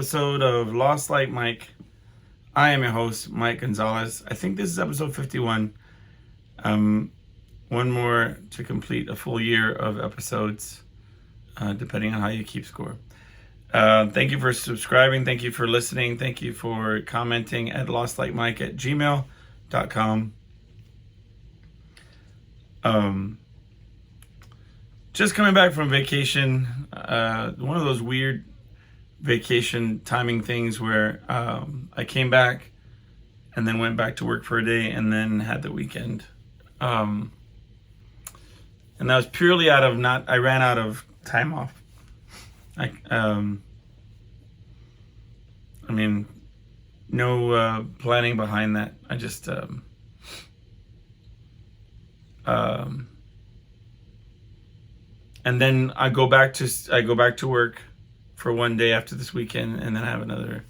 episode of Lost Like Mike. I am your host, Mike Gonzalez. I think this is episode 51. One more to complete a full year of episodes, depending on how you keep score. Thank you for subscribing. Thank you for listening. Thank you for commenting at lostlikemike@gmail.com. Just coming back from vacation, one of those weird vacation timing things where I came back and then went back to work for a day and then had the weekend. And that was purely I ran out of time off. No planning behind that. I just, and then I go back to work for one day after this weekend, and then I have another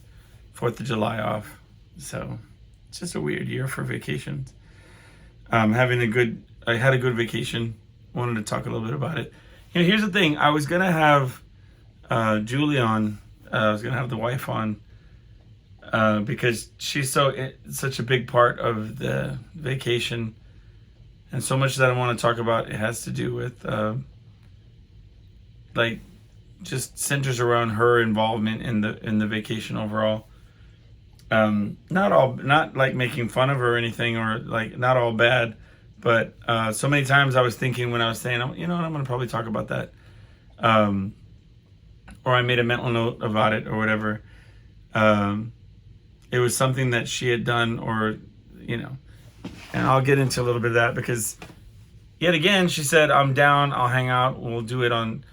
4th of July off. So it's just a weird year for vacations. I had a good vacation. Wanted to talk a little bit about it. Here's the thing. I was gonna have Julie on. I was gonna have the wife on because she's such a big part of the vacation, and so much that I want to talk about. It has to do with just centers around her involvement in the vacation overall. Not like making fun of her or anything, or like not all bad, but so many times I was thinking when I was saying, I'm going to probably talk about that, or I made a mental note about it or whatever. It was something that she had done, or and I'll get into a little bit of that because yet again she said, I'm down, I'll hang out, we'll do it on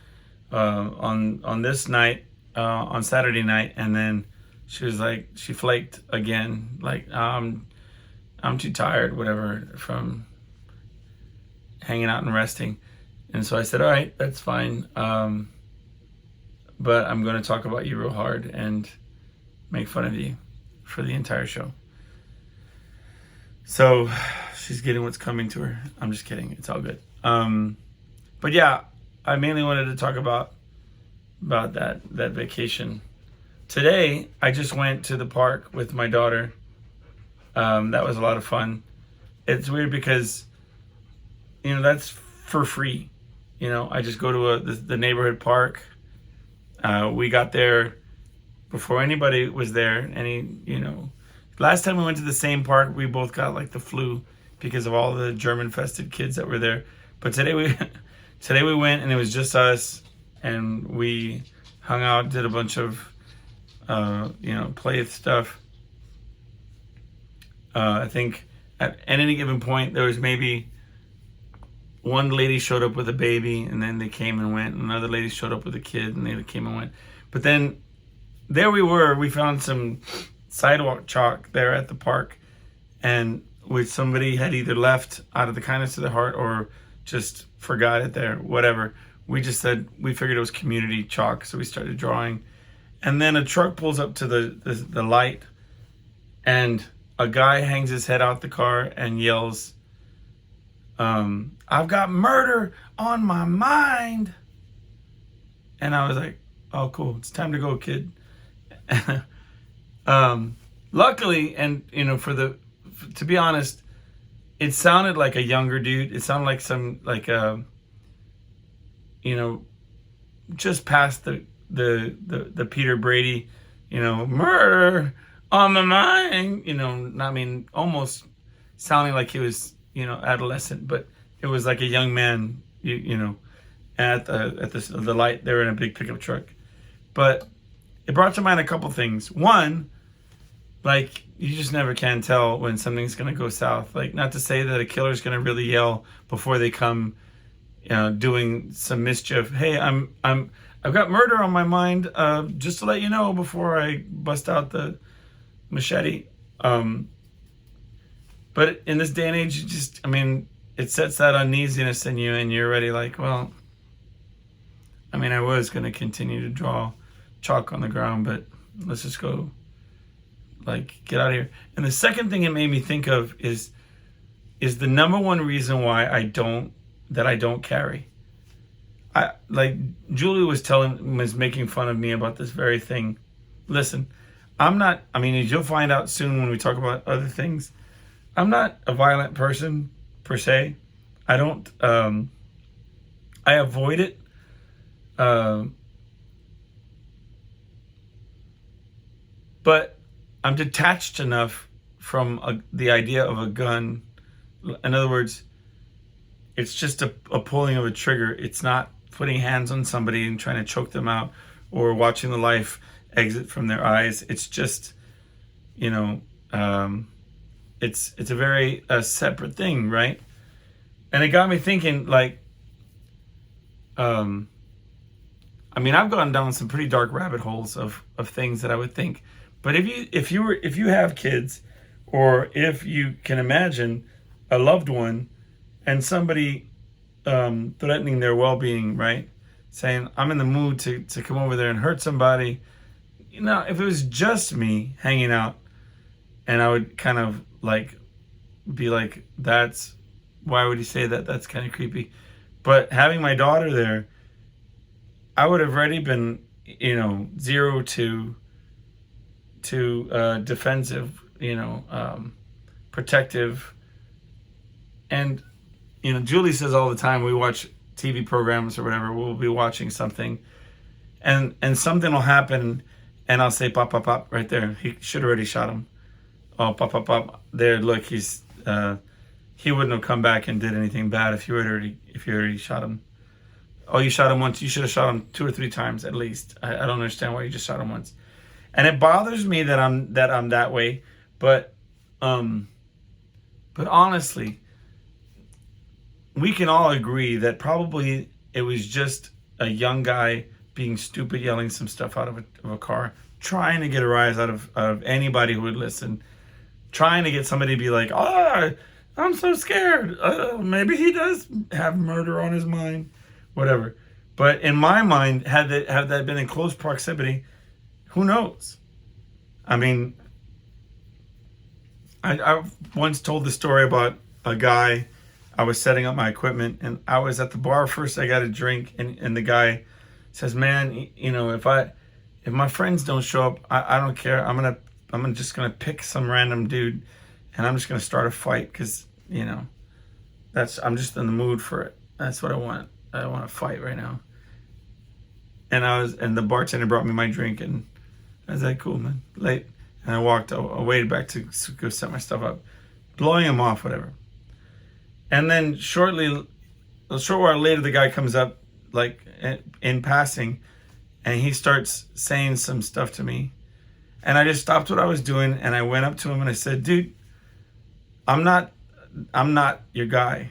this night, on Saturday night, and then she was like, she flaked again, like I'm too tired, whatever, from hanging out and resting. And so I said, all right, that's fine, but I'm going to talk about you real hard and make fun of you for the entire show. So she's getting what's coming to her. I'm just kidding, it's all good. But yeah, I mainly wanted to talk about that vacation. Today, I just went to the park with my daughter. That was a lot of fun. It's weird because, that's for free. I just go to the neighborhood park. We got there before anybody was there. Last time we went to the same park, we both got like the flu because of all the German-infested kids that were there. But today we went and it was just us, and we hung out, did a bunch of, play stuff. I think at any given point, there was maybe one lady showed up with a baby, and then they came and went. And another lady showed up with a kid, and they came and went. But then there we were. We found some sidewalk chalk there at the park, and somebody had either left out of the kindness of their heart or just forgot it there, whatever. We just said, we figured it was community chalk, so we started drawing. And then a truck pulls up to the light, and a guy hangs his head out the car and yells, I've got murder on my mind. And I was like, oh, cool, it's time to go, kid. Luckily, and to be honest, it sounded like a younger dude. It sounded like some, just past the Peter Brady, murder on the mind, almost sounding like he was, adolescent, but it was like a young man, at the light there in a big pickup truck. But it brought to mind a couple things. One, you just never can tell when something's going to go south. Not to say that a killer's going to really yell before they come, doing some mischief. Hey, I've got murder on my mind, just to let you know before I bust out the machete. But in this day and age, it sets that uneasiness in you, and you're already like, well, I was going to continue to draw chalk on the ground, but let's just go, get out of here. And the second thing it made me think of is the number one reason why I don't carry. Julie was making fun of me about this very thing. listen, I'm not, I mean, as you'll find out soon when we talk about other things, I'm not a violent person per se. I don't, I avoid it. But I'm detached enough from the idea of a gun. In other words, it's just a pulling of a trigger. It's not putting hands on somebody and trying to choke them out or watching the life exit from their eyes. It's just, you know, it's a very separate thing, right? And it got me thinking, like, I mean, I've gone down some pretty dark rabbit holes of things that I would think. But if you have kids, or if you can imagine a loved one and somebody threatening their well-being, right? Saying, I'm in the mood to come over there and hurt somebody. You know, if it was just me hanging out, and I would kind of like be like, why would he say that? That's kind of creepy. But having my daughter there, I would have already been, you know, 0 to defensive, you know, protective. And, you know, Julie says all the time, we watch TV programs or whatever, we'll be watching something, and something will happen, and I'll say, pop, pop, pop, right there. He should have already shot him. Oh, pop, pop, pop. There, look, he wouldn't have come back and did anything bad if you already shot him. Oh, you shot him once. You should have shot him 2 or 3 times at least. I don't understand why you just shot him once. And it bothers me that I'm that way, but honestly, we can all agree that probably it was just a young guy being stupid, yelling some stuff out of a car, trying to get a rise out of anybody who would listen, trying to get somebody to be like, oh, I'm so scared. Maybe he does have murder on his mind, whatever. But in my mind, had that been in close proximity, who knows? I mean, I once told the story about a guy. I was setting up my equipment, and I was at the bar first. I got a drink, and the guy says, "Man, you know, if my friends don't show up, I don't care. I'm just gonna pick some random dude, and I'm just gonna start a fight because, you know, I'm just in the mood for it. That's what I want. I want to fight right now." And the bartender brought me my drink, and I was like, "Cool, man." Late, and I waited back to go set my stuff up, blowing him off, whatever. And then a short while later, the guy comes up, like in passing, and he starts saying some stuff to me. And I just stopped what I was doing, and I went up to him and I said, "Dude, I'm not your guy.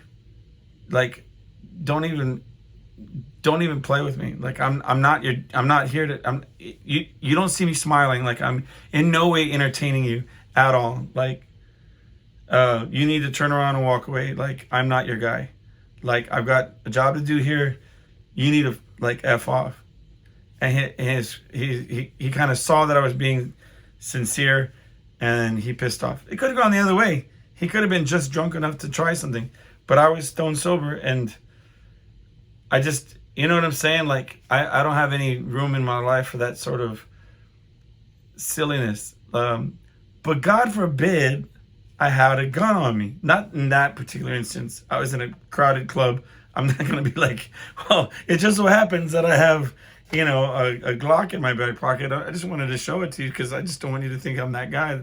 Like, don't even play with me. Like, I'm not here to, you don't see me smiling. Like, I'm in no way entertaining you at all. Like, you need to turn around and walk away. Like, I'm not your guy. Like, I've got a job to do here. You need to, like, F off." And he kind of saw that I was being sincere, and he pissed off. It could have gone the other way. He could have been just drunk enough to try something, but I was stone sober, and I just, you know what I'm saying? Like, I don't have any room in my life for that sort of silliness. But God forbid I had a gun on me. Not in that particular instance. I was in a crowded club. I'm not going to be like, well, it just so happens that I have, you know, a Glock in my back pocket. I just wanted to show it to you because I just don't want you to think I'm that guy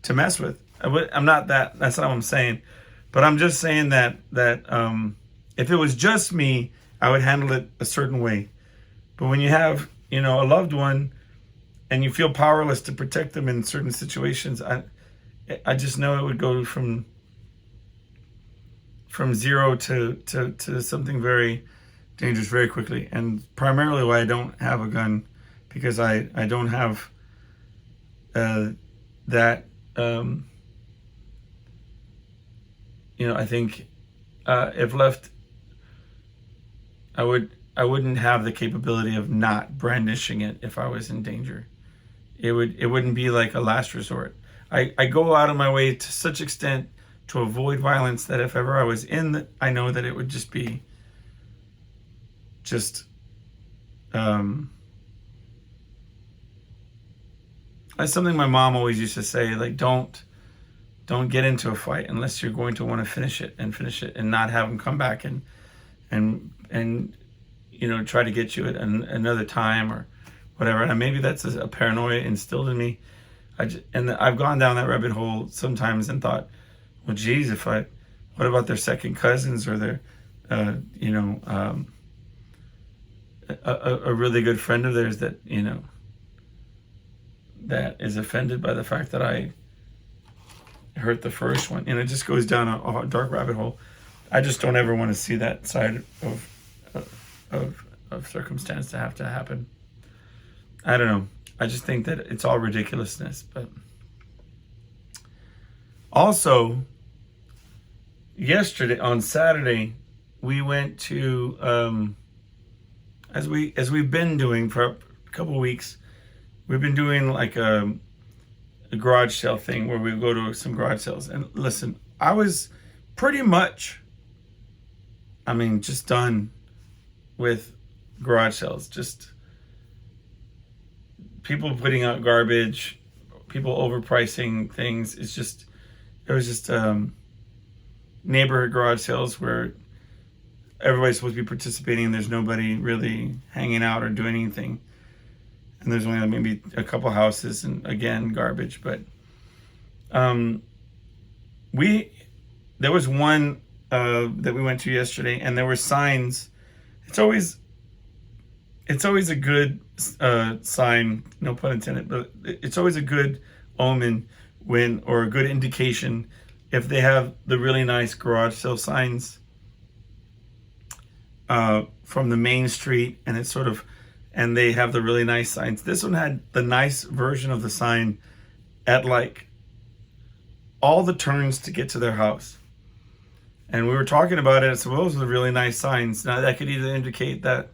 to mess with. I'm not that. That's not what I'm saying. But I'm just saying that if it was just me, I would handle it a certain way. But when you have, you know, a loved one and you feel powerless to protect them in certain situations, I just know it would go from 0 to something very dangerous very quickly. And primarily why I don't have a gun, because I don't have that, you know, I think if left, I wouldn't have the capability of not brandishing it if I was in danger. It wouldn't be like a last resort. I go out of my way to such extent to avoid violence that if ever I was in, I know that it would just be That's something my mom always used to say, like, don't get into a fight unless you're going to want to finish it and not have them come back and try to get you at another time or whatever. And maybe that's a paranoia instilled in me. I've gone down that rabbit hole sometimes and thought, well, geez, what about their second cousins or their, a really good friend of theirs that, that is offended by the fact that I hurt the first one, and it just goes down a dark rabbit hole. I just don't ever want to see that side of circumstance to have to happen. I don't know. I just think that it's all ridiculousness. But also, on Saturday, we went to as we've been doing for a couple of weeks. We've been doing like a garage sale thing where we go to some garage sales. And listen, I was pretty much, just done with garage sales. Just people putting out garbage, people overpricing things. It was just neighborhood garage sales where everybody's supposed to be participating and there's nobody really hanging out or doing anything. And there's only maybe a couple houses, and again, garbage. But there was one that we went to yesterday, and there were signs. It's always a good sign, no pun intended, but it's always a good omen or a good indication if they have the really nice garage sale signs from the main street, and it's and they have the really nice signs. This one had the nice version of the sign at like all the turns to get to their house. And we were talking about it. So those are the really nice signs. Now that could either indicate that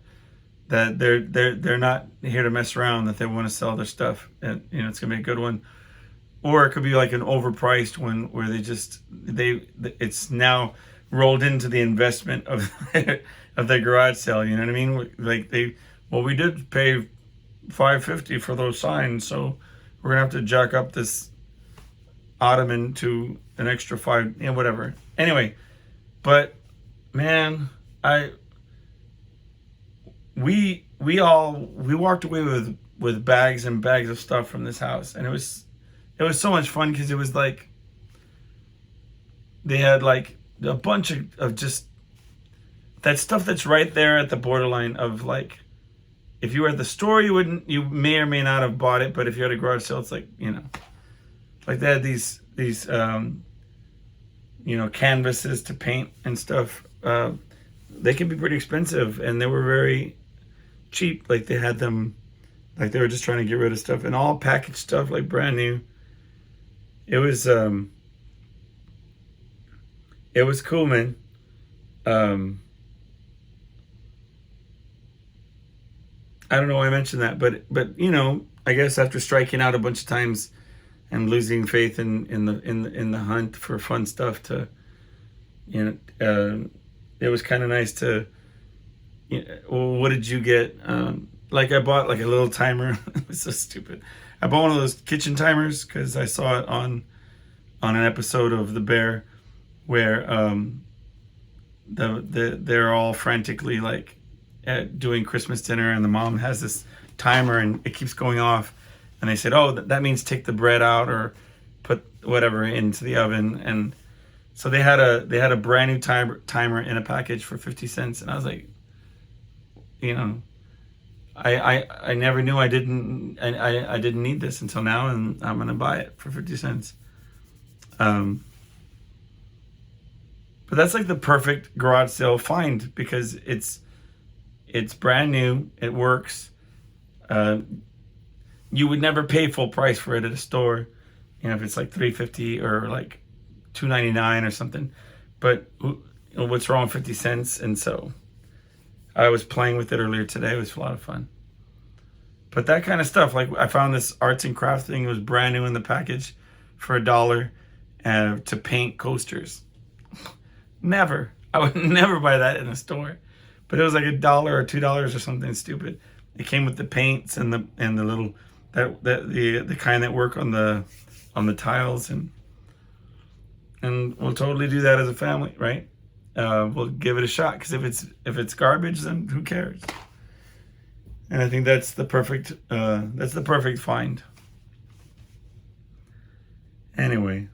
they're not here to mess around, that they want to sell their stuff, and it's gonna be a good one. Or it could be like an overpriced one where it's now rolled into the investment of their garage sale. You know what I mean? Like we did pay $5.50 for those signs, so we're gonna have to jack up this ottoman to an extra $5, whatever. Anyway, but man, we walked away with bags and bags of stuff from this house, and it was so much fun because it was like they had like a bunch of just that stuff that's right there at the borderline of like, if you were at the store, you may or may not have bought it, but if you had a garage sale, it's like, like they had these canvases to paint and stuff. They can be pretty expensive, and they were very cheap. Like they had them, like they were just trying to get rid of stuff, and all packaged stuff, like brand new. It was cool, man. I don't know why I mentioned that, but I guess after striking out a bunch of times and losing faith in the hunt for fun stuff, it was kind of nice to. Well, what did you get? Like I bought like a little timer. It was so stupid. I bought one of those kitchen timers because I saw it on an episode of The Bear, where they're all frantically like doing Christmas dinner, and the mom has this timer and it keeps going off, and they said, oh, that means take the bread out or put whatever into the oven. And so they had a brand new timer in a package for 50 cents, and I was like, I never knew I didn't need this until now, and I'm gonna buy it for 50 cents. But that's like the perfect garage sale find because it's brand new, it works. You would never pay full price for it at a store, if it's like $3.50 or like $2.99 or something. But what's wrong with 50 cents? And so I was playing with it earlier today. It was a lot of fun. But that kind of stuff, like I found this arts and crafts thing. It was brand new in the package for $1 to paint coasters. Never. I would never buy that in a store. But it was like $1 or $2 or something stupid. It came with the paints and the little that the kind that work on the tiles, and we'll totally do that as a family, right? We'll give it a shot, because if it's garbage, then who cares? And I think that's the perfect find. Anyway,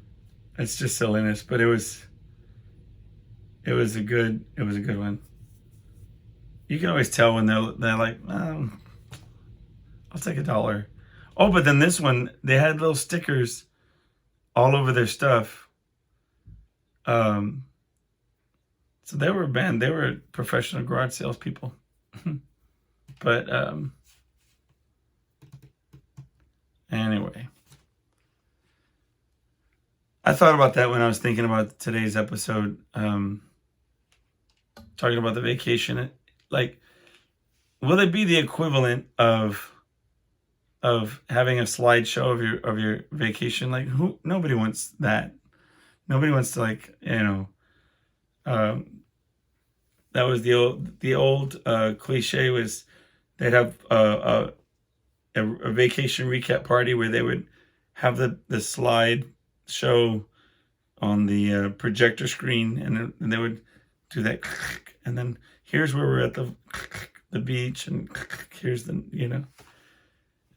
it's just silliness, but it was a good one. You can always tell when they're like, oh, I'll take $1. Oh, but then this one, they had little stickers all over their stuff. So they were they were professional garage salespeople. But anyway, I thought about that when I was thinking about today's episode, talking about the vacation. Like, will it be the equivalent of having a slideshow of your vacation? Like, nobody wants that. Nobody wants to, like, that was the old cliche, was they'd have a vacation recap party where they would have the slide show on the projector screen, and they would do that, and then here's where we're at the beach, and here's the.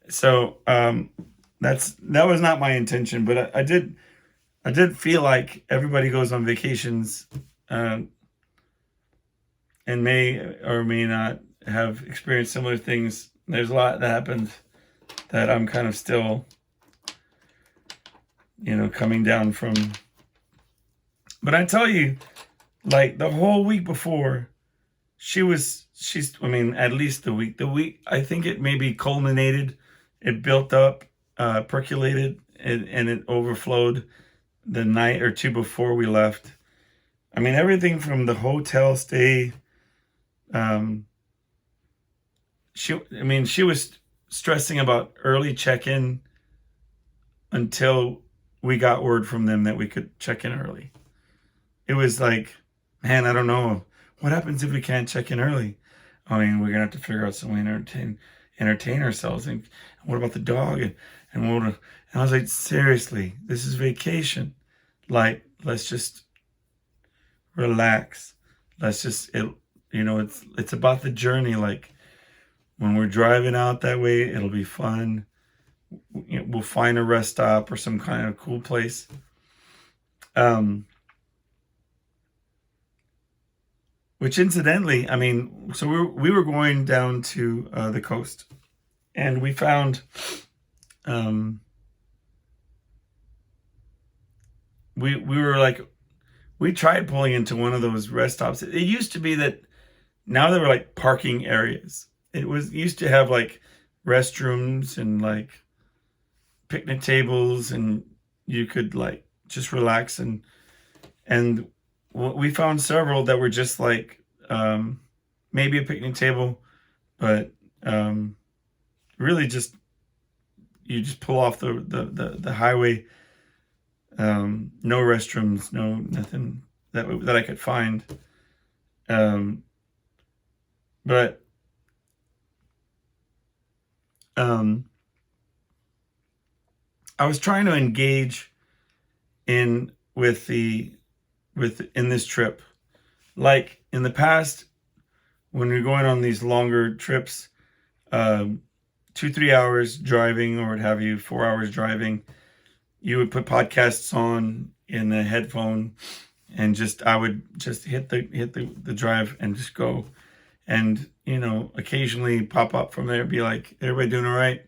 So that was not my intention, but I did feel like everybody goes on vacations, and may or may not have experienced similar things. There's a lot that happened that I'm kind of still, coming down from. But I tell you, like, the whole week before, at least the week, I think it maybe culminated, it built up, percolated, and it overflowed the night or two before we left. I mean, everything from the hotel stay. She was stressing about early check-in until we got word from them that we could check in early. It was like, man, I don't know. What happens if we can't check in early? I mean, we're gonna have to figure out some way to entertain ourselves. And what about the dog? And I was like, seriously, this is vacation. Like, let's just relax. Let's just, it's about the journey. Like, when we're driving out that way, it'll be fun. We'll find a rest stop or some kind of cool place. Which incidentally, I mean, so we were going down to the coast, and we found, we were like, we tried pulling into one of those rest stops. It used to be that, now they were like parking areas. It used to have like restrooms and like picnic tables, and you could like just relax, and we found several that were just like, maybe a picnic table, but really just, you just pull off the highway. No restrooms, no nothing that I could find. But I was trying to engage in this trip. Like, in the past, when you're going on these longer trips, 2-3 hours driving, or what have you, 4 hours driving, you would put podcasts on in the headphone, and I would just hit the drive and just go, and occasionally pop up from there, be like, everybody doing all right?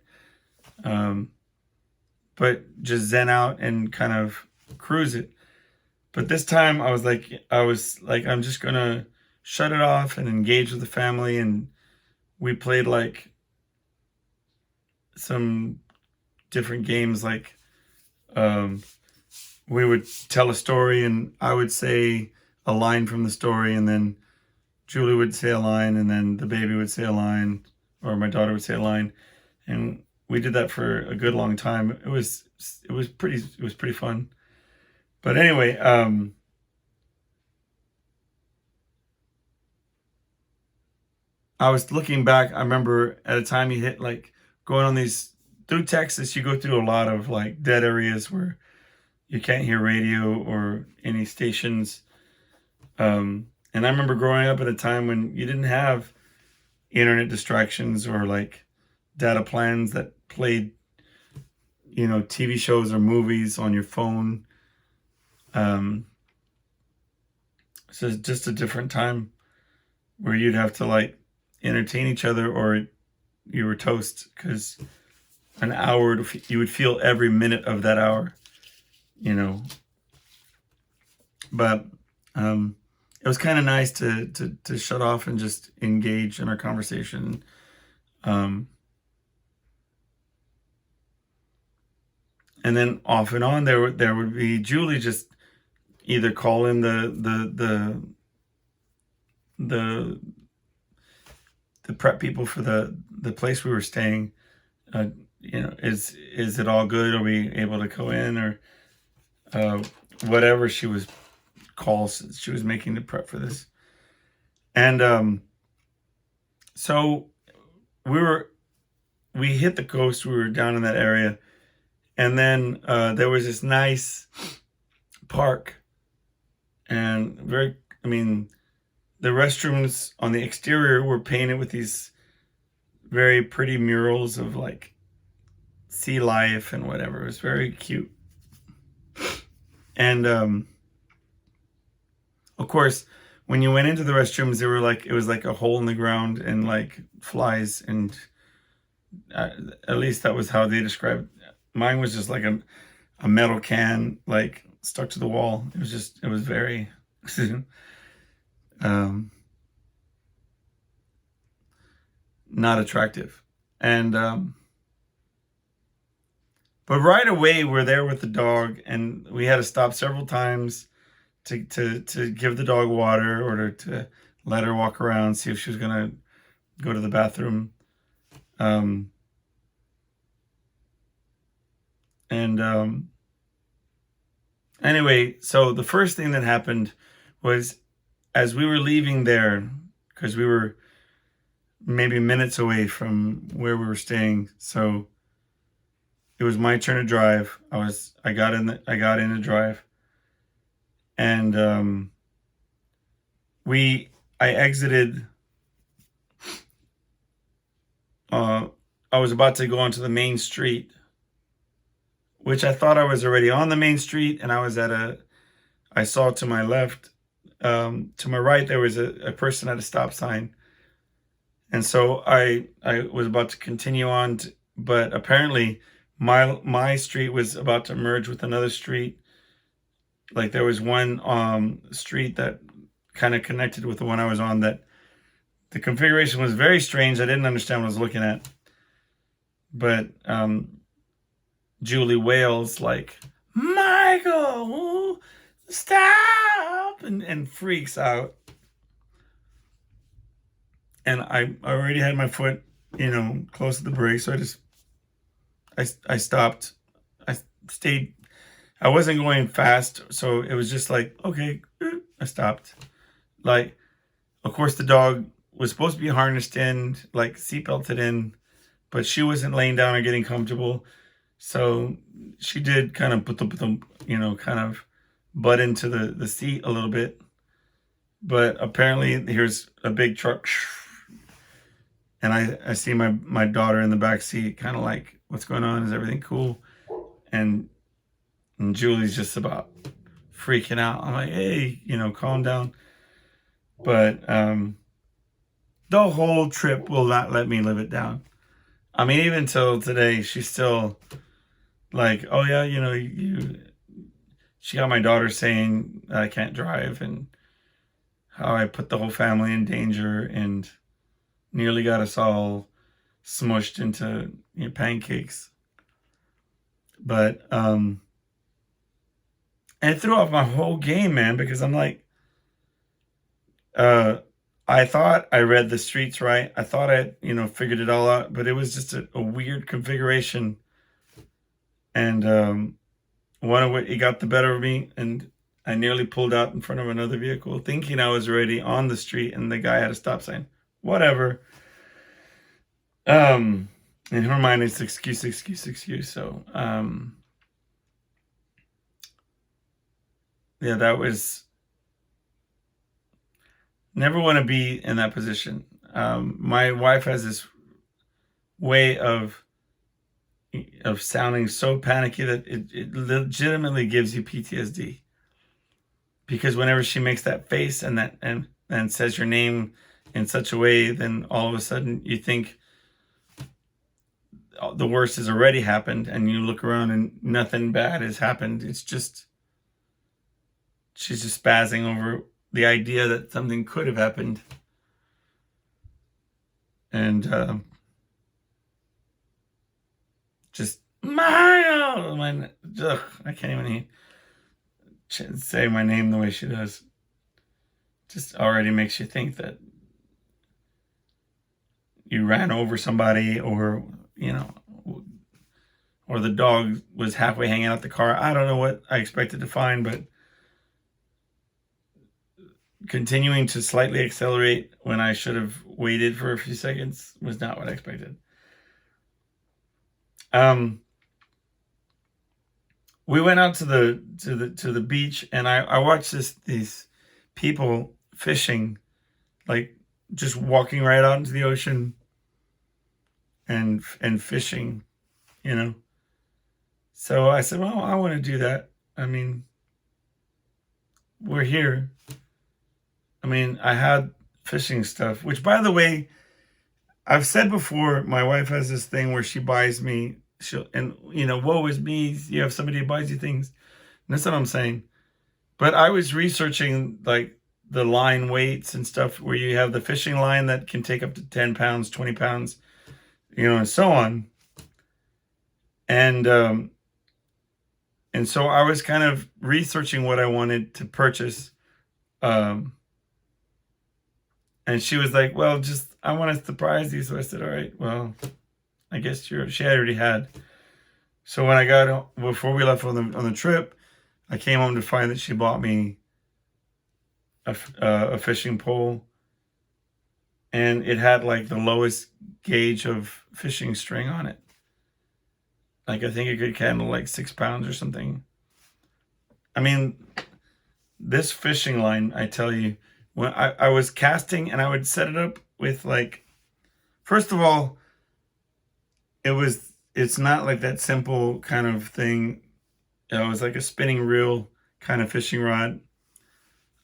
But just zen out and kind of cruise it. But this time I was like, I'm just gonna shut it off and engage with the family. And we played like some different games. Like, we would tell a story, and I would say a line from the story, and then Julie would say a line, and then the baby would say a line, or my daughter would say a line. And we did that for a good long time. It was pretty fun. But anyway, I was looking back. I remember at a time you hit like going on these through Texas, you go through a lot of like dead areas where you can't hear radio or any stations. And I remember growing up at a time when you didn't have internet distractions or like data plans that played, TV shows or movies on your phone. So it's just a different time where you'd have to like entertain each other or you were toast, because an hour, you would feel every minute of that hour, But it was kind of nice to shut off and just engage in our conversation. And then off and on, there would be Julie just either call in the prep people for the place we were staying. Is it all good? Are we able to go in, or whatever she was making to prep for this. And so we hit the coast. We were down in that area, and then there was this nice park, and the restrooms on the exterior were painted with these very pretty murals of like sea life and whatever. It was very cute. And of course, when you went into the restrooms, it was like a hole in the ground and like flies, and at least that was how they described it. Mine was just like a metal can like stuck to the wall. It was very not attractive. And but right away we're there with the dog, and we had to stop several times to give the dog water or to let her walk around, see if she was gonna go to the bathroom. Anyway, so the first thing that happened was, as we were leaving there, because we were maybe minutes away from where we were staying, so it was my turn to drive. I got in to drive, and I exited. I was about to go onto the main street, which I thought I was already on the main street, and I saw to my left, to my right, there was a person at a stop sign. And so I was about to continue on, but apparently my street was about to merge with another street. Like there was one street that kind of connected with the one I was on, that the configuration was very strange. I didn't understand what I was looking at. But Julie wails like, "Michael, stop!" and freaks out. And I already had my foot, close to the brake, so I stopped. I stayed. I wasn't going fast, so it was just like, okay, I stopped. Like, of course, the dog was supposed to be harnessed in, like seatbelted in, but she wasn't laying down or getting comfortable. So she did kind of kind of butt into the seat a little bit. But apparently here's a big truck, and I see my daughter in the back seat, kind of like, what's going on? Is everything cool? And Julie's just about freaking out. I'm like, hey, calm down. But the whole trip will not let me live it down. I mean, even till today, she's still like, oh yeah, she got my daughter saying that I can't drive, and how I put the whole family in danger and nearly got us all smushed into pancakes. But and it threw off my whole game, man, because I'm like, I thought I read the streets right. I thought I figured it all out, but it was just a weird configuration. And it got the better of me, and I nearly pulled out in front of another vehicle, thinking I was already on the street, and the guy had a stop sign. Whatever. And in her mind, it's excuse, excuse, excuse. So, yeah, that was, never want to be in that position. My wife has this way of sounding so panicky that it legitimately gives you PTSD. Because whenever she makes that face and says your name in such a way, then all of a sudden you think the worst has already happened, and you look around and nothing bad has happened. It's just, she's just spazzing over the idea that something could have happened. And just Mario, I can't even say my name the way she does. Just already makes you think that you ran over somebody, or or the dog was halfway hanging out the car. I don't know what I expected to find, but continuing to slightly accelerate when I should have waited for a few seconds was not what I expected. We went out to the beach, and I watched these people fishing, like just walking right out into the ocean and fishing, So I said, well, I want to do that. I mean, we're here. I mean, I had fishing stuff, which, by the way, I've said before, my wife has this thing where she buys me, woe is me, you have somebody who buys you things. And that's what I'm saying. But I was researching, like, the line weights and stuff, where you have the fishing line that can take up to 10 pounds, 20 pounds, and so on. And so I was kind of researching what I wanted to purchase. And she was like, well, I want to surprise you. So I said, all right, well, I guess she already had. So when I got, before we left on the trip, I came home to find that she bought me a fishing pole, and it had like the lowest gauge of fishing string on it. Like, I think it could handle like 6 pounds or something. I mean, this fishing line, I tell you, when I was casting and I would set it up with, like, first of all, it's not like that simple kind of thing. It was like a spinning reel kind of fishing rod.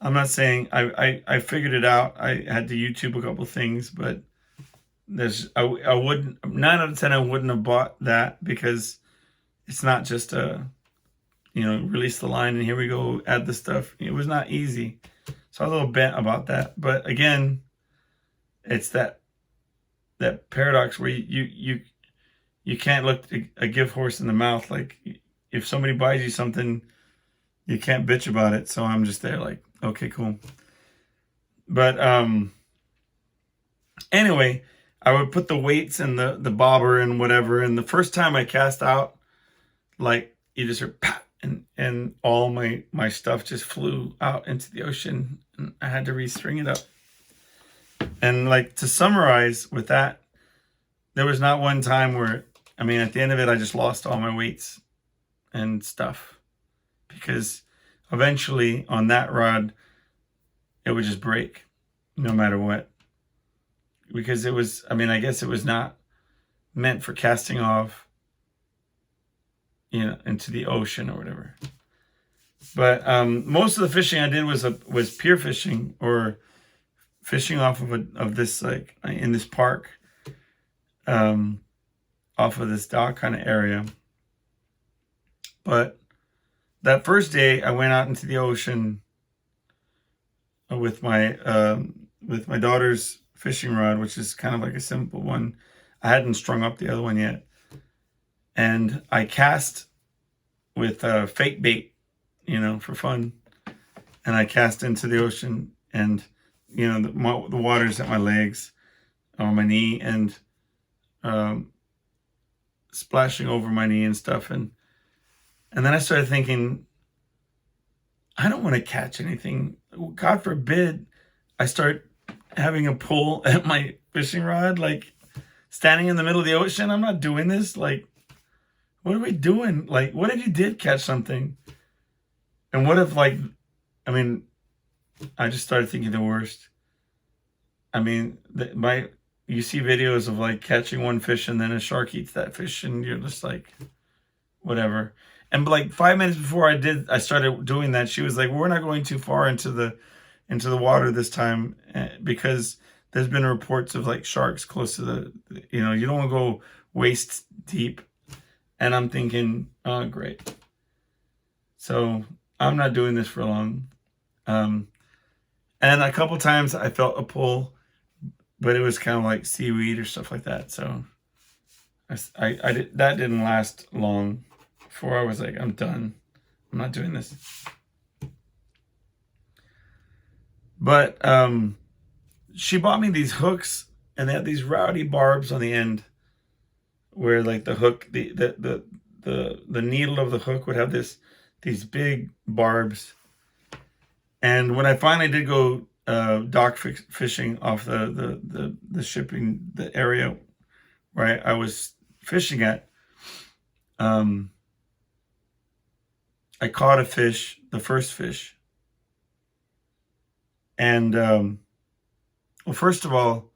I'm not saying I figured it out. I had to YouTube a couple things, but I wouldn't, 9 out of 10 I wouldn't have bought that, because it's not just release the line and here we go, add the stuff. It was not easy. So I was a little bent about that. But again, it's that paradox where you can't look a gift horse in the mouth. Like, if somebody buys you something, you can't bitch about it. So I'm just there like, okay, cool. But anyway, I would put the weights and the bobber and whatever. And the first time I cast out, like, you just heard pop, and all my stuff just flew out into the ocean, and I had to restring it up. And, like, to summarize with that, there was not one time where, I mean, at the end of it, I just lost all my weights and stuff, because eventually on that rod, it would just break no matter what. Because it was, I mean, I guess it was not meant for casting off, into the ocean or whatever. But most of the fishing I did was pier fishing, or fishing off of this, like, in this park, off of this dock kind of area. But that first day, I went out into the ocean with my daughter's fishing rod, which is kind of like a simple one. I hadn't strung up the other one yet. And I cast with fake bait, for fun. And I cast into the ocean, and, the water's at my legs, or my knee, and splashing over my knee and stuff. And then I started thinking, I don't want to catch anything. God forbid I start having a pull at my fishing rod. Like, standing in the middle of the ocean. I'm not doing this. Like, what are we doing? Like, what if you did catch something? And what if, like, I mean, I just started thinking the worst. I mean, you see videos of like catching one fish and then a shark eats that fish, and you're just like, whatever. And like 5 minutes before I started doing that, she was like, "We're not going too far into the water this time because there's been reports of like sharks close to the, you don't want to go waist deep." And I'm thinking, oh, great. So I'm not doing this for long. And a couple times I felt a pull, but it was kind of like seaweed or stuff like that. So that didn't last long before I was like, I'm done. I'm not doing this. But she bought me these hooks, and they had these rowdy barbs on the end, where like the hook, the needle of the hook would have these big barbs. And when I finally did go dock fishing off the shipping, the area where I was fishing at, I caught a fish, the first fish. And well, first of all,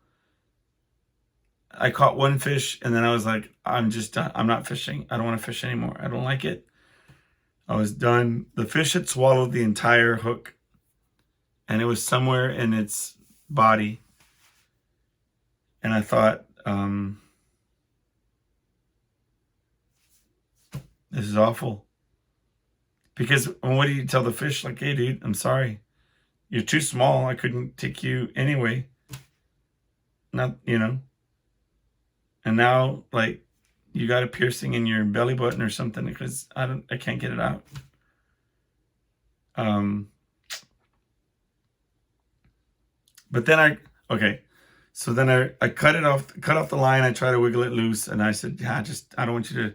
I caught one fish, and then I was like, I'm just done. I'm not fishing. I don't want to fish anymore. I don't like it. I was done. The fish had swallowed the entire hook, and it was somewhere in its body. And I thought, this is awful. Because what do you tell the fish? Like, hey, dude, I'm sorry. You're too small. I couldn't take you anyway. Not, And now, like, you got a piercing in your belly button or something because I can't get it out. But then so then I cut off the line. I try to wiggle it loose, and I said, yeah, I don't want you to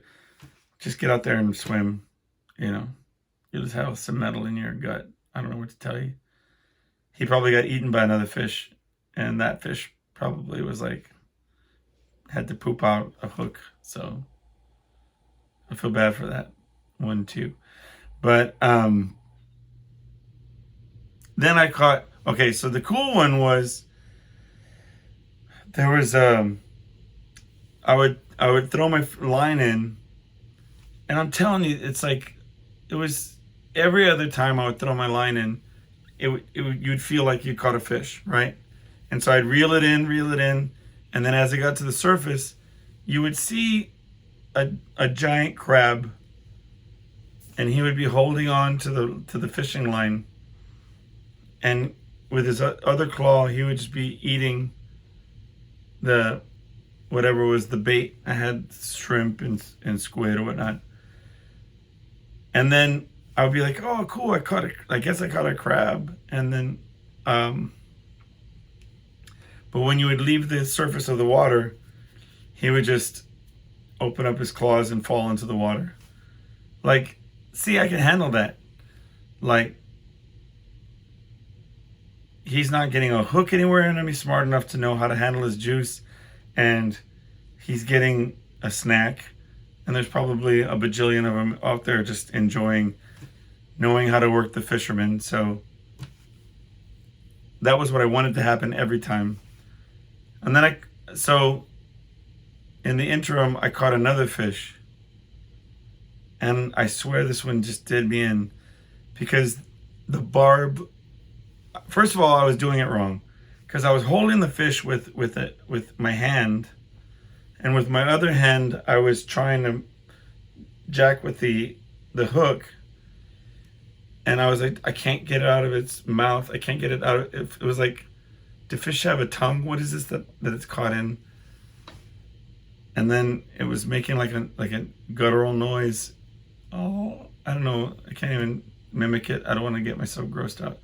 just get out there and swim. You'll just have some metal in your gut. I don't know what to tell you. He probably got eaten by another fish, and that fish probably was like, had to poop out a hook. So I feel bad for that one too. But then I caught, so the cool one was, there was I would throw my line in, and I'm telling you, it's like, it was every other time I would throw my line in, you'd feel like you caught a fish, right? And so I'd reel it in, and then as it got to the surface, you would see a giant crab, and he would be holding on to the fishing line, and with his other claw, he would just be eating whatever was the bait. I had shrimp and squid or whatnot. And then I would be like, oh, cool, I guess I caught a crab. And then, but when you would leave the surface of the water, he would just open up his claws and fall into the water. Like, see, I can handle that. Like, he's not getting a hook anywhere, and he's smart enough to know how to handle his juice, and he's getting a snack, and there's probably a bajillion of them out there just enjoying knowing how to work the fisherman. So that was what I wanted to happen every time. And then so in the interim, I caught another fish, and I swear this one just did me in, because the barb, first of all, I was doing it wrong, because I was holding the fish with my hand, and with my other hand I was trying to jack with the hook, and I was like, I can't get it out of its mouth. I can't get it out of it. It was like, do fish have a tongue? What is this that it's caught in? And then it was making like a guttural noise. Oh, I don't know. I can't even mimic it. I don't want to get myself grossed out.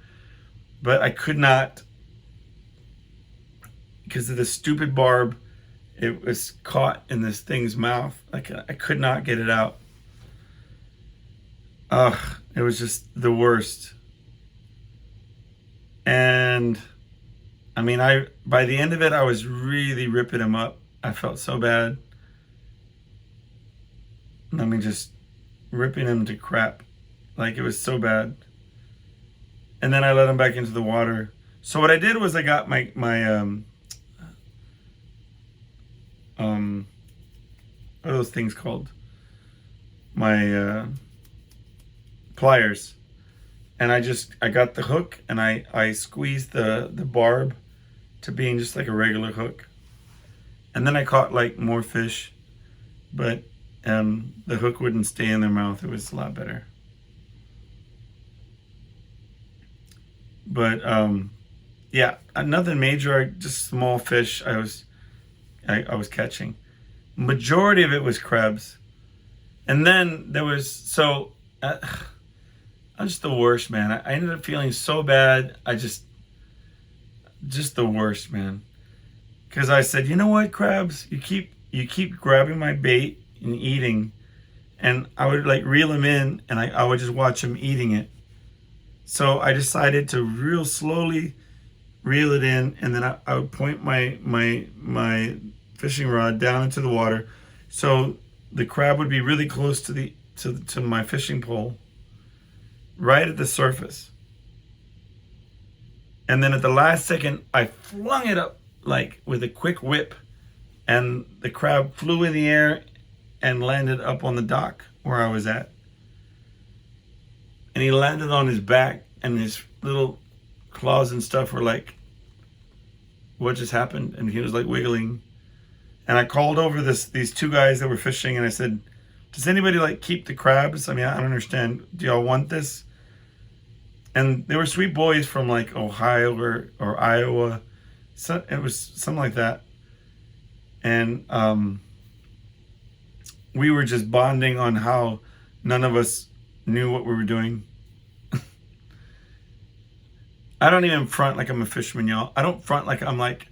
But I could not, because of the stupid barb, it was caught in this thing's mouth. Like, I could not get it out. Ugh, it was just the worst. And I mean, by the end of it, I was really ripping him up, I felt so bad. I mean, just ripping him to crap. Like, it was so bad. And then I let him back into the water. So what I did was I got my what are those things called? My pliers. And I got the hook and I squeezed the barb to being just like a regular hook. And then I caught like more fish, but the hook wouldn't stay in their mouth. It was a lot better. But yeah, nothing major, just small fish I was catching. Majority of it was crabs. And then there was, so I'm just the worst, man. I ended up feeling so bad. Just the worst, man. Because I said, you know what, crabs, you keep grabbing my bait and eating, and I would like reel them in, and I would just watch them eating it. So I decided to real slowly reel it in, and then I would point my fishing rod down into the water, so the crab would be really close to my fishing pole, right at the surface. And then at the last second, I flung it up like with a quick whip, and the crab flew in the air and landed up on the dock where I was at. And he landed on his back, and his little claws and stuff were like, what just happened? And he was like wiggling. And I called over these two guys that were fishing, and I said, does anybody like keep the crabs? I mean, I don't understand. Do y'all want this? And they were sweet boys from like Ohio or Iowa. So it was something like that. And we were just bonding on how none of us knew what we were doing. I don't even front like I'm a fisherman, y'all. I don't front like I'm like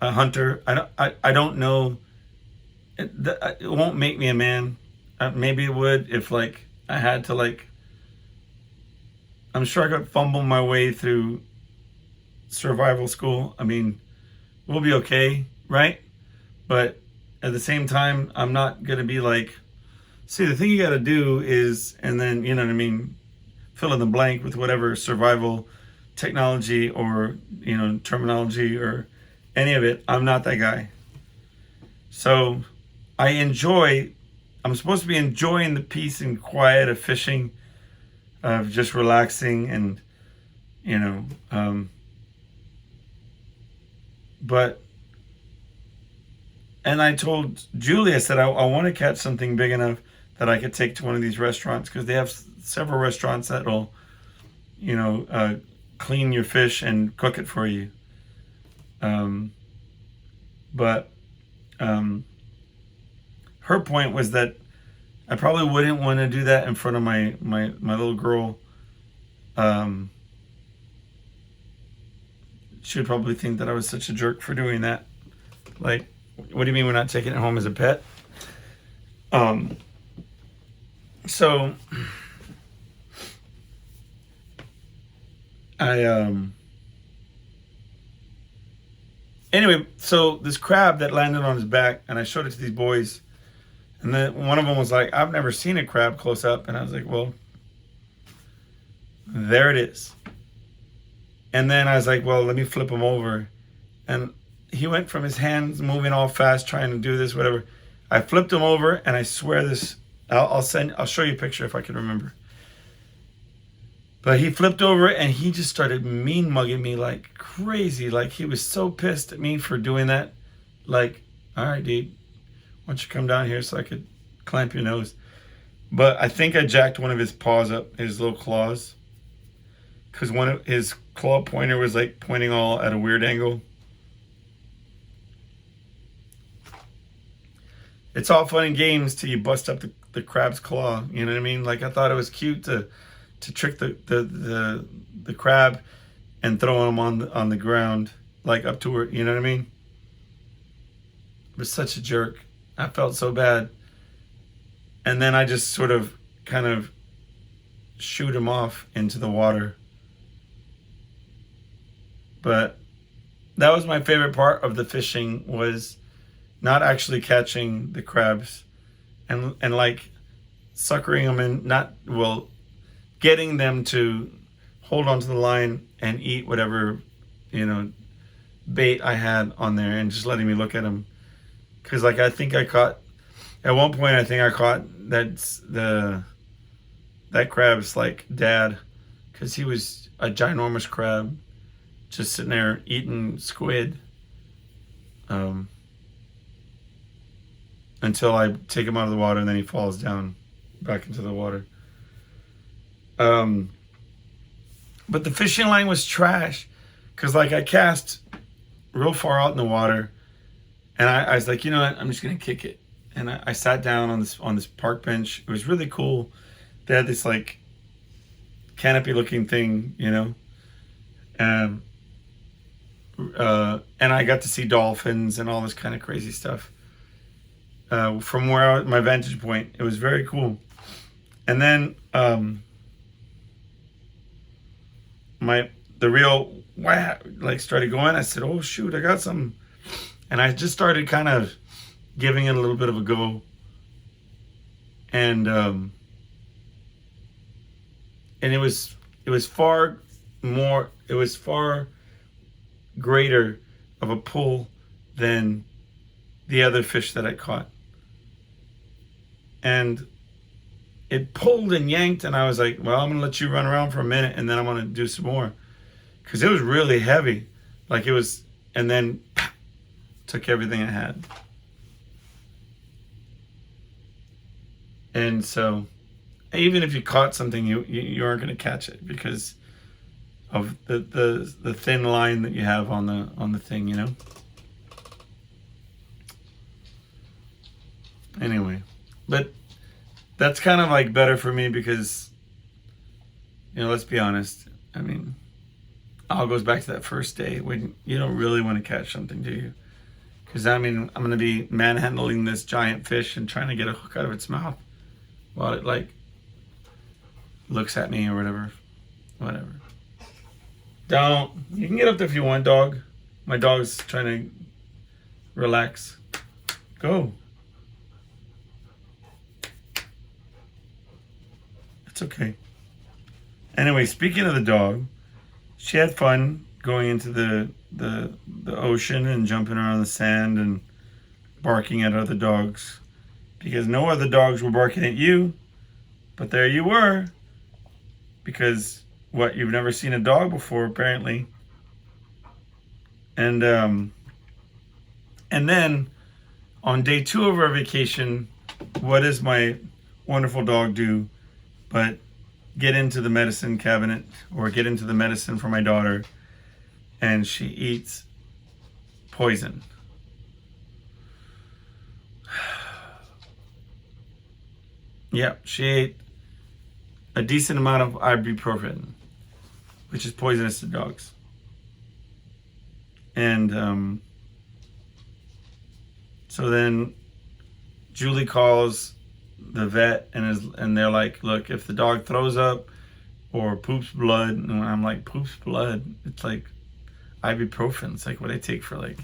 a hunter. I don't know. It won't make me a man. Maybe it would if like I had to like. I'm sure I could fumble my way through survival school. I mean, we'll be okay, right? But at the same time, I'm not gonna be like, see, the thing you gotta do is, and then, you know what I mean, fill in the blank with whatever survival technology or, you know, terminology or any of it. I'm not that guy. So I'm supposed to be enjoying the peace and quiet of fishing, of just relaxing and, you know, and I told Julie, I said, I want to catch something big enough that I could take to one of these restaurants, because they have several restaurants that will, you know, clean your fish and cook it for you. But her point was that I probably wouldn't want to do that in front of my little girl. She would probably think that I was such a jerk for doing that. Like, what do you mean we're not taking it home as a pet? So anyway, so this crab that landed on his back, and I showed it to these boys, and then one of them was like, I've never seen a crab close up. And I was like, well, there it is. And then I was like, well, let me flip him over. And he went from his hands moving all fast, trying to do this, whatever. I flipped him over, and I swear this, I'll show you a picture if I can remember. But he flipped over, and he just started mean mugging me like crazy. Like, he was so pissed at me for doing that. Like, all right, dude, why don't you come down here so I could clamp your nose? But I think I jacked one of his paws up, his little claws, because one of his claw pointer was like pointing all at a weird angle. It's all fun and games till you bust up the crab's claw. You know what I mean? Like, I thought it was cute to trick the crab and throw him on the ground, like up to her. You know what I mean? It was such a jerk. I felt so bad. And then I just sort of kind of shoot him off into the water. But that was my favorite part of the fishing, was not actually catching the crabs, and like suckering them in, not, well, getting them to hold onto the line and eat whatever, you know, bait I had on there, and just letting me look at them. Because like I think I caught, at one point I think I caught that crab's like dad, because he was a ginormous crab just sitting there eating squid, until I take him out of the water, and then he falls down back into the water. But the fishing line was trash, because like I cast real far out in the water, and I was like, you know what, I'm just gonna kick it. And I sat down on this park bench. It was really cool. They had this like canopy looking thing, you know, and I got to see dolphins and all this kind of crazy stuff from where my vantage point. It was very cool. And then the reel like started going. I said, oh shoot, I got something. And I just started kind of giving it a little bit of a go. And it was far greater of a pull than the other fish that I caught. And it pulled and yanked, and I was like, well, I'm gonna let you run around for a minute, and then I'm gonna do some more, because it was really heavy. Like it was, and then took everything I had. And so even if you caught something, you aren't going to catch it because of the thin line that you have on the thing, you know. Anyway, but that's kind of like better for me because, you know, let's be honest. I mean, all goes back to that first day when you don't really want to catch something, do you? Because I mean, I'm going to be manhandling this giant fish and trying to get a hook out of its mouth while it like looks at me or whatever. Don't. You can get up there if you want, dog. My dog's trying to relax. Go. It's okay. Anyway, speaking of the dog, she had fun going into the ocean and jumping around the sand and barking at other dogs, because no other dogs were barking at you, but there you were, because what, you've never seen a dog before apparently. And then on day 2 of our vacation, what does my wonderful dog do but get into the medicine cabinet, or get into the medicine for my daughter, and she eats poison. Yeah, she ate a decent amount of ibuprofen, which is poisonous to dogs. And so then Julie calls the vet and they're like, look, if the dog throws up or poops blood, and I'm like, poops blood? It's like ibuprofen. It's like what I take for like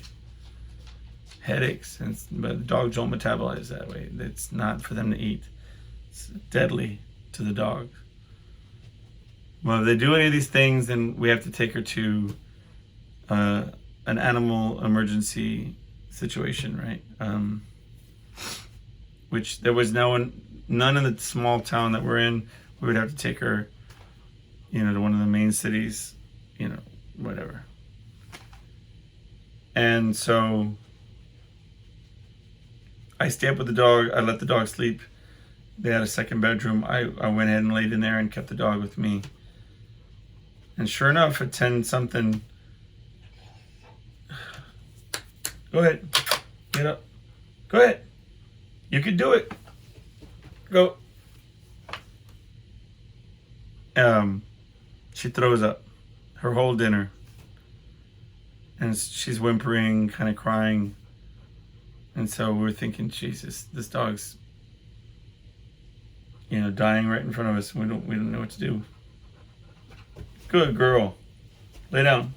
headaches, but the dogs don't metabolize that way. It's not for them to eat. It's deadly to the dog. Well, if they do any of these things, then we have to take her to an animal emergency situation, right? Which there was none in the small town that we're in. We would have to take her, you know, to one of the main cities, you know, whatever. And so I stay up with the dog. I let the dog sleep. They had a second bedroom. I went ahead and laid in there and kept the dog with me. And sure enough, at 10 something, go ahead, get up, go ahead, you can do it, go. She throws up her whole dinner, and she's whimpering, kind of crying. And so we're thinking, Jesus, this dog's, you know, dying right in front of us. We don't know what to do. Good girl, lay down.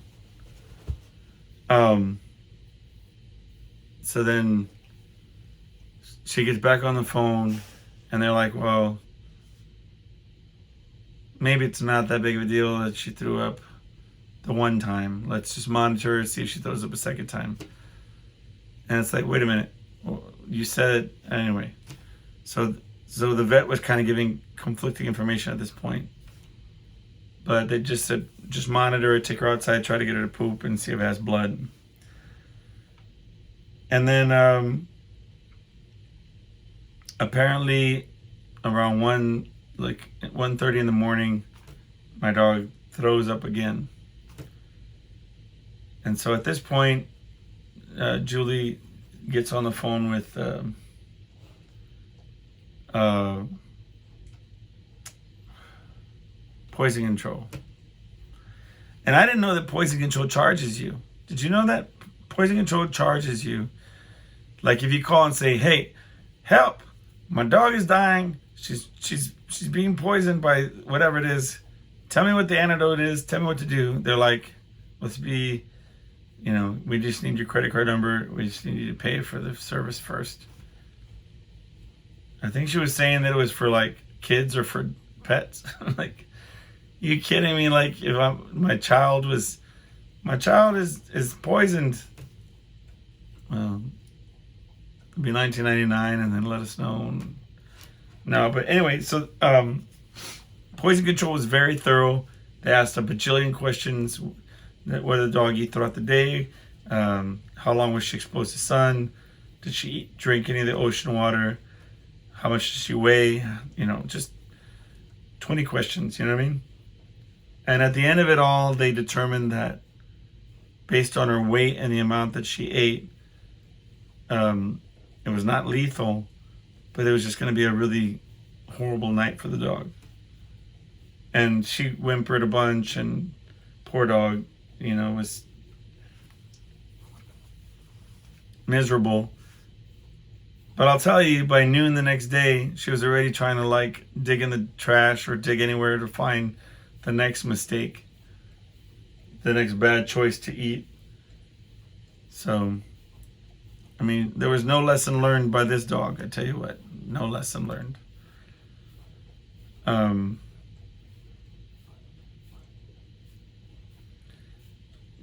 So then she gets back on the phone, and they're like, well, maybe it's not that big of a deal that she threw up the one time. Let's just monitor her, see if she throws up a second time. And it's like, wait a minute, you said anyway. So the vet was kind of giving conflicting information at this point. But they just said, just monitor her, take her outside, try to get her to poop, and see if it has blood. And then apparently around 1:30 in the morning, my dog throws up again. And so at this point, Julie gets on the phone with poison control. And I didn't know that poison control charges you. Did you know that? Poison control charges you. Like if you call and say, hey, help, my dog is dying. She's being poisoned by whatever it is. Tell me what the antidote is. Tell me what to do. They're like, let's be, we just need your credit card number. We just need you to pay for the service first. I think she was saying that it was for like kids or for pets. Like, you kidding me? Like if my child is poisoned. Well, it'll be $19.99 and then let us know. No, but anyway, so poison control was very thorough. They asked a bajillion questions. What did the dog eat throughout the day? How long was she exposed to sun? Did she drink any of the ocean water? How much did she weigh? Just 20 questions, you know what I mean? And at the end of it all, they determined that based on her weight and the amount that she ate, it was not lethal, but it was just going to be a really horrible night for the dog. And she whimpered a bunch, and poor dog, was miserable. But I'll tell you, by noon the next day, she was already trying to dig in the trash or dig anywhere to find the next mistake, the next bad choice to eat. So, there was no lesson learned by this dog. I tell you what, no lesson learned.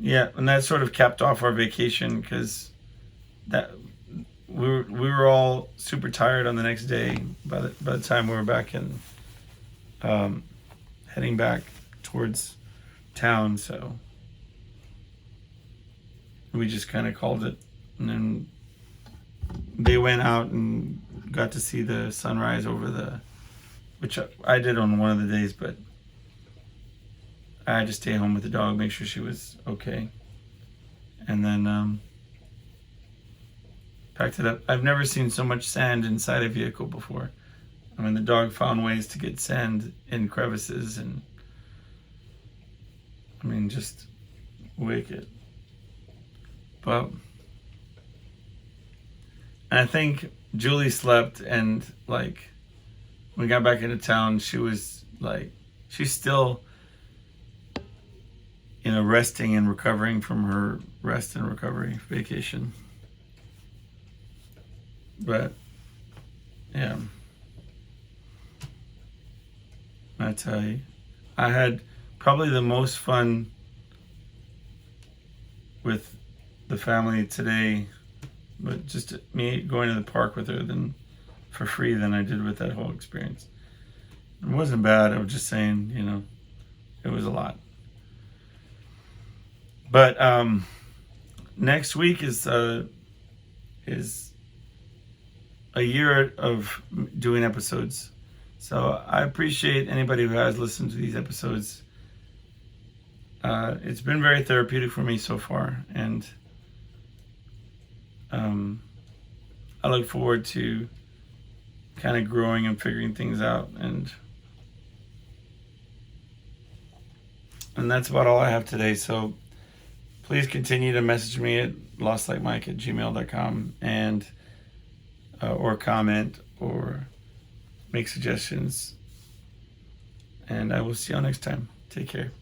Yeah, and that sort of capped off our vacation because we were all super tired on the next day. By the time we were back in, heading back towards town, so we just kind of called it. And then they went out and got to see the sunrise which I did on one of the days, but I had to stay home with the dog, make sure she was okay, and then packed it up. I've never seen so much sand inside a vehicle before. The dog found ways to get sand in crevices, and just wicked. But I think Julie slept, and when we got back into town, she was she's still resting and recovering from her rest and recovery vacation. But yeah, I tell you, I had probably the most fun with the family today, but just me going to the park with her for free than I did with that whole experience. It wasn't bad. I was just saying, it was a lot. But next week is a year of doing episodes. So I appreciate anybody who has listened to these episodes. It's been very therapeutic for me so far, and I look forward to kind of growing and figuring things out, and that's about all I have today. So please continue to message me at lostlikemike@gmail.com and or comment or make suggestions, and I will see y'all next time. Take care.